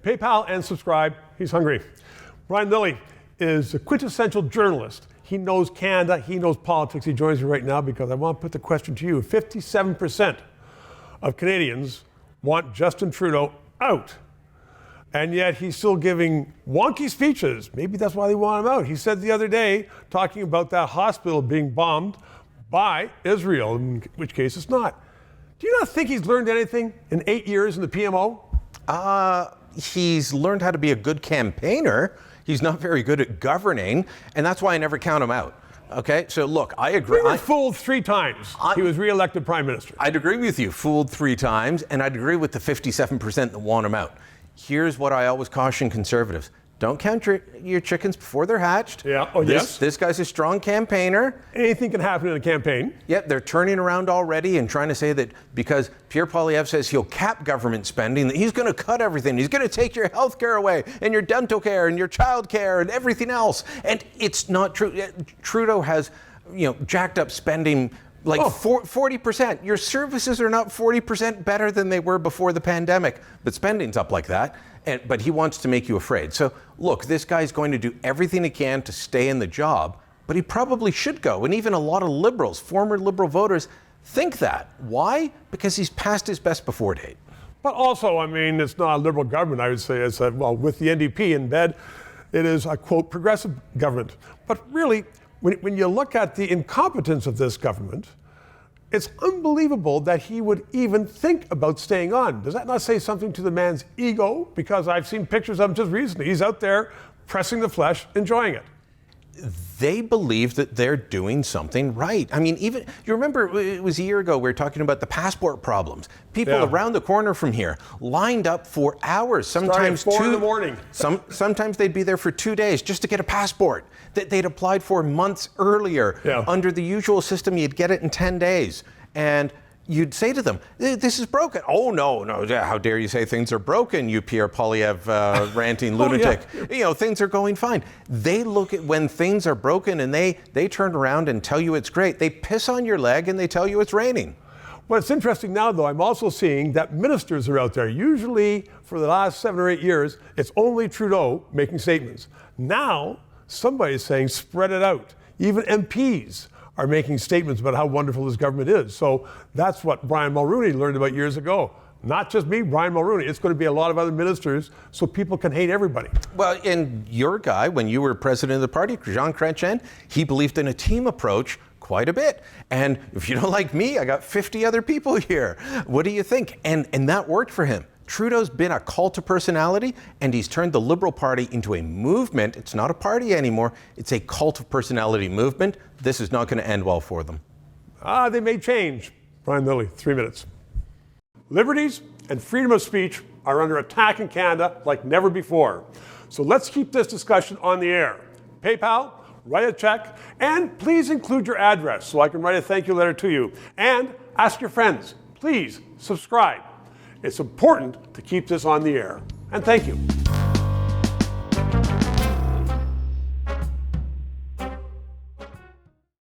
PayPal and subscribe. He's hungry. Brian Lilley is a quintessential journalist. He knows Canada. He knows politics. He joins me right now because I want to put the question to you. 57% of Canadians want Justin Trudeau out. And yet he's still giving wonky speeches. Maybe that's why they want him out. He said the other day, talking about that hospital being bombed by Israel, in which case it's not. Do you not think he's learned anything in 8 years in the PMO? He's learned how to be a good campaigner. He's not very good at governing, and that's why I never count him out. Okay, so look, I agree. We were fooled 3 times. He was re-elected prime minister. I'd agree with you, fooled 3 times, and I'd agree with the 57% that want him out. Here's what I always caution conservatives. Don't count your chickens before they're hatched. Yeah. Oh, yes. This guy's a strong campaigner. Anything can happen in a campaign. Yep, they're turning around already and trying to say that because Pierre Poilievre says he'll cap government spending, that he's going to cut everything. He's going to take your health care away and your dental care and your child care and everything else. And it's not true. Trudeau has, jacked up spending like 40%. Your services are not 40% better than they were before the pandemic, but spending's up like that. But he wants to make you afraid. So look, this guy's going to do everything he can to stay in the job, but he probably should go. And even a lot of Liberals, former Liberal voters, think that. Why? Because he's past his best before date. But also, it's not a Liberal government, I would say. It's with the NDP in bed, it is a, quote, progressive government. But really, when you look at the incompetence of this government, it's unbelievable that he would even think about staying on. Does that not say something to the man's ego? Because I've seen pictures of him just recently. He's out there pressing the flesh, enjoying it. They believe that they're doing something right. You remember it was a year ago we were talking about the passport problems. People around the corner from here lined up for hours, sometimes 4 in the morning. Sometimes they'd be there for 2 days just to get a passport that they'd applied for months earlier. Yeah. Under the usual system, you'd get it in 10 days. And you'd say to them, this is broken. Oh, no, how dare you say things are broken, you Pierre Poilievre ranting lunatic. Yeah. Things are going fine. They look at when things are broken and they turn around and tell you it's great. They piss on your leg and they tell you it's raining. What's interesting now, though, I'm also seeing that ministers are out there. Usually, for the last 7 or 8 years, it's only Trudeau making statements. Now, somebody's saying spread it out. Even MPs are making statements about how wonderful this government is. So that's what Brian Mulroney learned about years ago. Not just me, Brian Mulroney. It's going to be a lot of other ministers so people can hate everybody. Well, and your guy, when you were president of the party, Jean Chrétien, he believed in a team approach quite a bit. And if you don't like me, I got 50 other people here. What do you think? And that worked for him. Trudeau's been a cult of personality, and he's turned the Liberal Party into a movement. It's not a party anymore. It's a cult of personality movement. This is not going to end well for them. They may change. Brian Lilley, 3 minutes. Liberties and freedom of speech are under attack in Canada like never before. So let's keep this discussion on the air. PayPal, write a check, and please include your address so I can write a thank you letter to you. And ask your friends, please subscribe. It's important to keep this on the air. And thank you.